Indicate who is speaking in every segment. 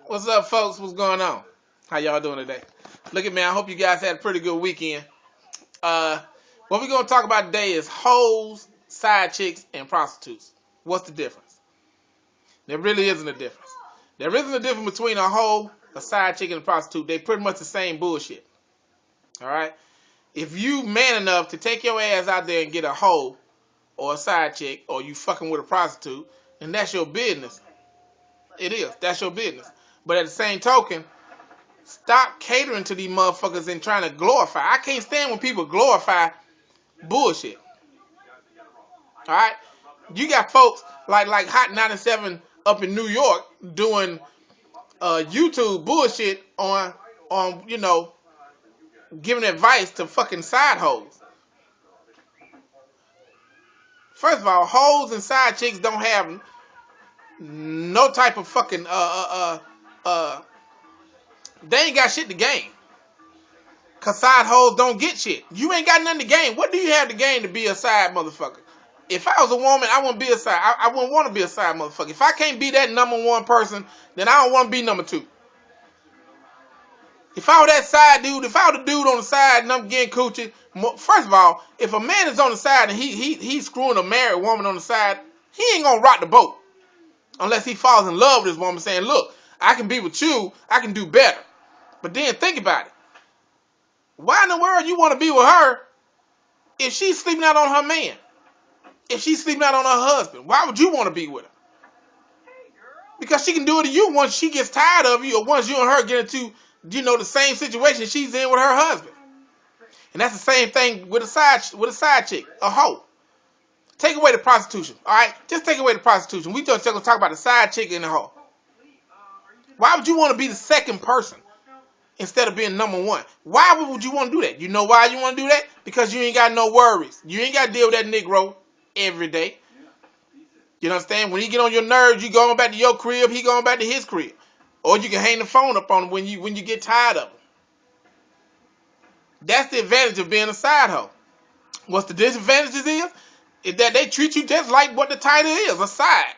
Speaker 1: What's up, folks? What's going on? How y'all doing today? Look at me. I hope you guys had a pretty good weekend. Uh, what we're gonna talk about today is hoes, side chicks, and prostitutes. What's the difference? There really isn't a difference. There isn't a difference between a hoe, a side chick, and a prostitute. They pretty much the same bullshit. All right. If you man enough to take your ass out there and get a hoe or a side chick, or you fucking with a prostitute, then that's your business. It is. That's your business. But at the same token, stop catering to these motherfuckers and trying to glorify. I can't stand when people glorify bullshit. All right, you got folks like Hot 97 up in New York doing YouTube bullshit on giving advice to fucking side hoes. First of all, hoes and side chicks don't have no type of fucking they ain't got shit to gain. Cause side hoes don't get shit. You ain't got nothing to gain. What do you have to gain to be a side motherfucker? If I was a woman, I wouldn't be a side. I wouldn't want to be a side motherfucker. If I can't be that number one person, then I don't want to be number two. If I was that side dude, if I was the dude on the side and I'm getting coochie, first of all, if a man is on the side and he's screwing a married woman on the side, he ain't gonna rock the boat unless he falls in love with this woman, saying, "Look, I can be with you. I can do better." But then think about it. Why in the world you want to be with her if she's sleeping out on her man? If she's sleeping out on her husband, why would you want to be with her? Because she can do it to you once she gets tired of you, or once you and her get into, the same situation she's in with her husband. And that's the same thing with a side chick, a hoe. Take away the prostitution, all right? Just take away the prostitution. We just gonna talk about the side chick and the hoe. Why would you want to be the second person instead of being number one? Why would you want to do that? You know why you want to do that? Because you ain't got no worries. You ain't got to deal with that Negro every day. You understand? When he get on your nerves, you going back to your crib, he going back to his crib. Or you can hang the phone up on him when you get tired of him. That's the advantage of being a side hoe. What's the disadvantages is that they treat you just like what the title is, a side.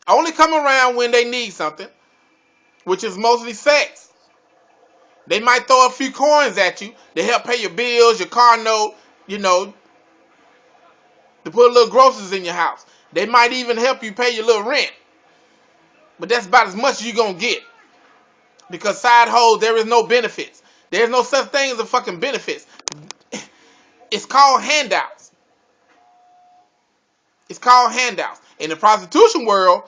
Speaker 1: Only come around when they need something, which is mostly sex. They might throw a few coins at you to help pay your bills, your car note, to put a little groceries in your house. They might even help you pay your little rent. But that's about as much as you're going to get. Because side hoes, there is no benefits. There's no such thing as a fucking benefits. It's called handouts. It's called handouts. In the prostitution world,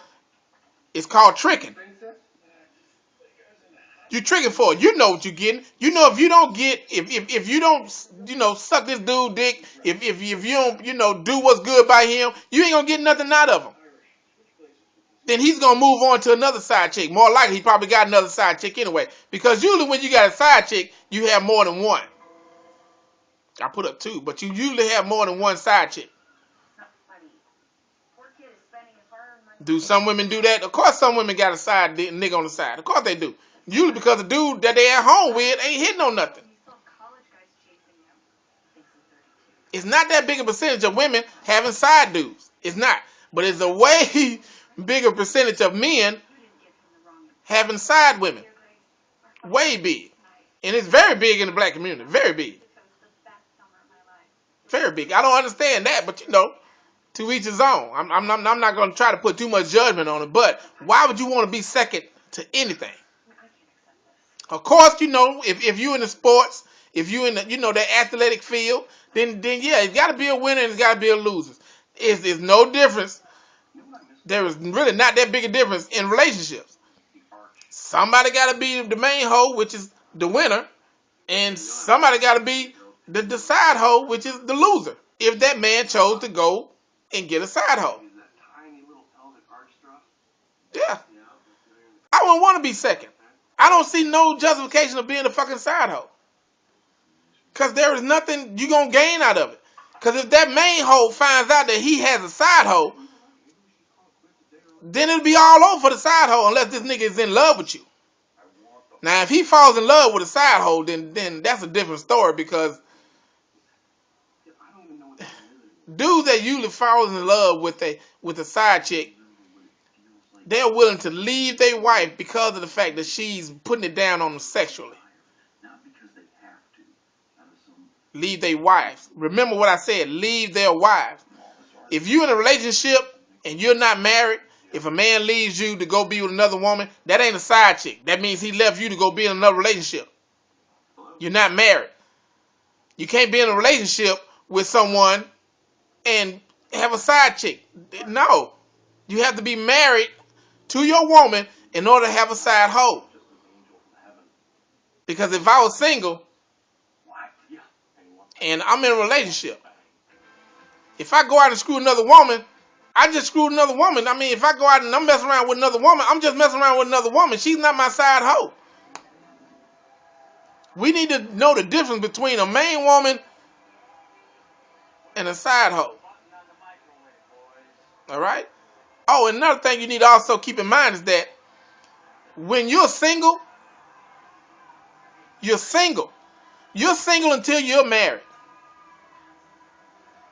Speaker 1: it's called tricking. You tricking for it. You know what you're getting. You know if you don't get, if you don't, suck this dude dick, if you don't, do what's good by him, you ain't gonna get nothing out of him. Then he's gonna move on to another side chick. More likely, he probably got another side chick anyway. Because usually when you got a side chick, you have more than one. I put up two, but you usually have more than one side chick. Do some women do that? Of course some women got a side nigga on the side. Of course they do. Usually because the dude that they at home with ain't hitting on nothing. It's not that big a percentage of women having side dudes. It's not. But it's a way bigger percentage of men having side women. Way big. And it's very big in the black community. Very big. Very big. I don't understand that, but to each his own. I'm not going to try to put too much judgment on it, but why would you want to be second to anything? Of course, if you in the sports, if you in the, the athletic field, then yeah, it's got to be a winner and it's got to be a loser. It's no difference. There is really not that big a difference in relationships. Somebody got to be the main hoe, which is the winner, and somebody got to be the side hoe, which is the loser. If that man chose to go and get a side hoe. Yeah. I wouldn't want to be second. I don't see no justification of being a fucking side hoe. Because there is nothing you going to gain out of it. Because if that main hoe finds out that he has a side hoe, then it'll be all over for the side hoe unless this nigga is in love with you. Now, if he falls in love with a side hoe, then that's a different story because dudes that usually fall in love with a side chick They're willing to leave their wife because of the fact that she's putting it down on them sexually. Leave their wives. Remember what I said, leave their wives. If you're in a relationship and you're not married, if a man leaves you to go be with another woman, that ain't a side chick. That means he left you to go be in another relationship. You're not married. You can't be in a relationship with someone and have a side chick. No. You have to be married to your woman in order to have a side hoe. Because if I was single and I'm in a relationship, if I go out and screw another woman, I just screwed another woman. I mean, if I go out and I'm messing around with another woman, I'm just messing around with another woman. She's not my side hoe. We need to know the difference between a main woman and a side hoe. All right? Oh, and another thing you need to also keep in mind is that when you're single, you're single. You're single until you're married.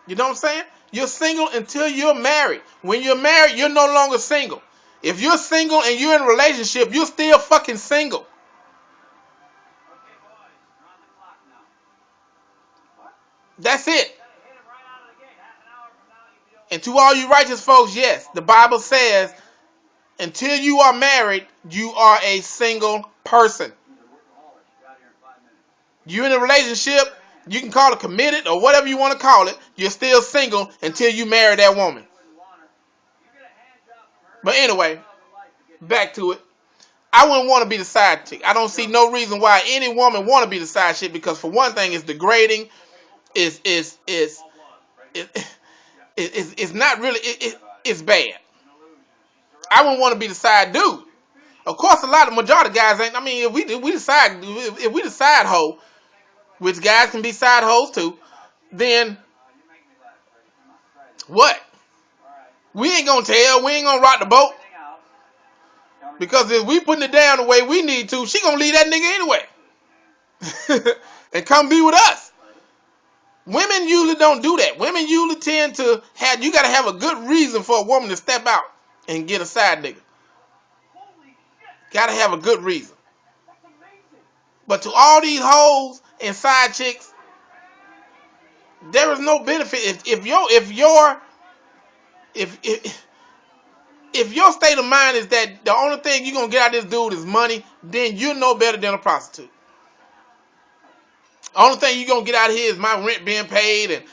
Speaker 1: You know what I'm saying? You're single until you're married. When you're married, you're no longer single. If you're single and you're in a relationship, you're still fucking single. That's it. And to all you righteous folks, yes, the Bible says, until you are married, you are a single person. You're in a relationship, you can call it committed or whatever you want to call it, you're still single until you marry that woman. But anyway, back to it. I wouldn't want to be the side chick. I don't see no reason why any woman want to be the side chick, because for one thing, it's degrading. It's not really. It's bad. I wouldn't want to be the side dude. Of course, a lot of majority of guys ain't. I mean, if we decide hoe, which guys can be side hoes too, then what? We ain't gonna tell. We ain't gonna rock the boat. Because if we putting it down the way we need to, she gonna leave that nigga anyway. And come be with us. Women usually don't do that. Women usually tend to have, you gotta have a good reason for a woman to step out and get a side nigga. Gotta have a good reason. But to all these hoes and side chicks, there is no benefit. If your state of mind is that the only thing you're gonna get out of this dude is money, then you're no better than a prostitute. The only thing you're gonna get out of here is my rent being paid and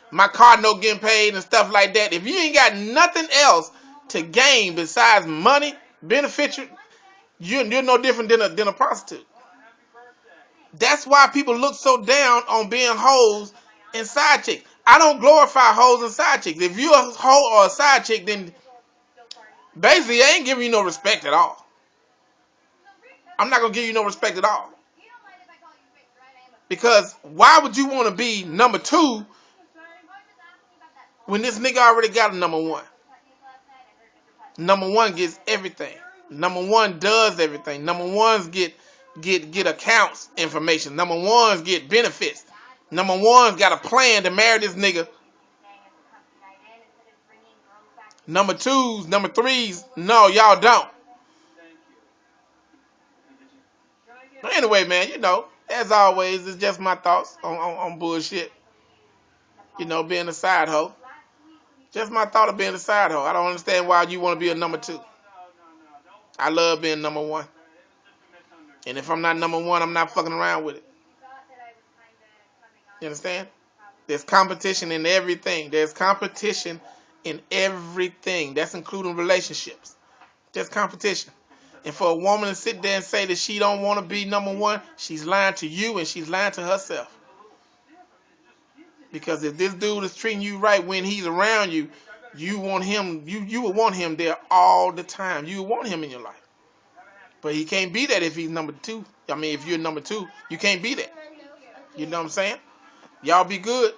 Speaker 1: my car note getting paid and stuff like that. If you ain't got nothing else to gain besides money, benefit you, you're no different than a prostitute. That's why people look so down on being hoes and side chicks. I don't glorify hoes and side chicks. If you're a hoe or a side chick, then basically I ain't giving you no respect at all. I'm not gonna give you no respect at all. Because why would you want to be number two when this nigga already got a number one? Number one gets everything. Number one does everything. Number ones get accounts information. Number ones get benefits. Number one's got a plan to marry this nigga. Number twos, number threes, no, y'all don't. But anyway, man, you know, as always, it's just my thoughts on bullshit. You know, being a side hoe. Just my thought of being a side hoe. I don't understand why you want to be a number two. I love being number one. And if I'm not number one, I'm not fucking around with it. You understand? There's competition in everything. There's competition in everything. That's including relationships. There's competition. And for a woman to sit there and say that she don't want to be number one, she's lying to you and she's lying to herself. Because if this dude is treating you right when he's around you, you want him, you would want him there all the time. You would want him in your life. But he can't be that if he's number two. I mean, if you're number two, you can't be that. You know what I'm saying? Y'all be good.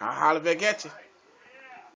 Speaker 1: I'll holler back at you.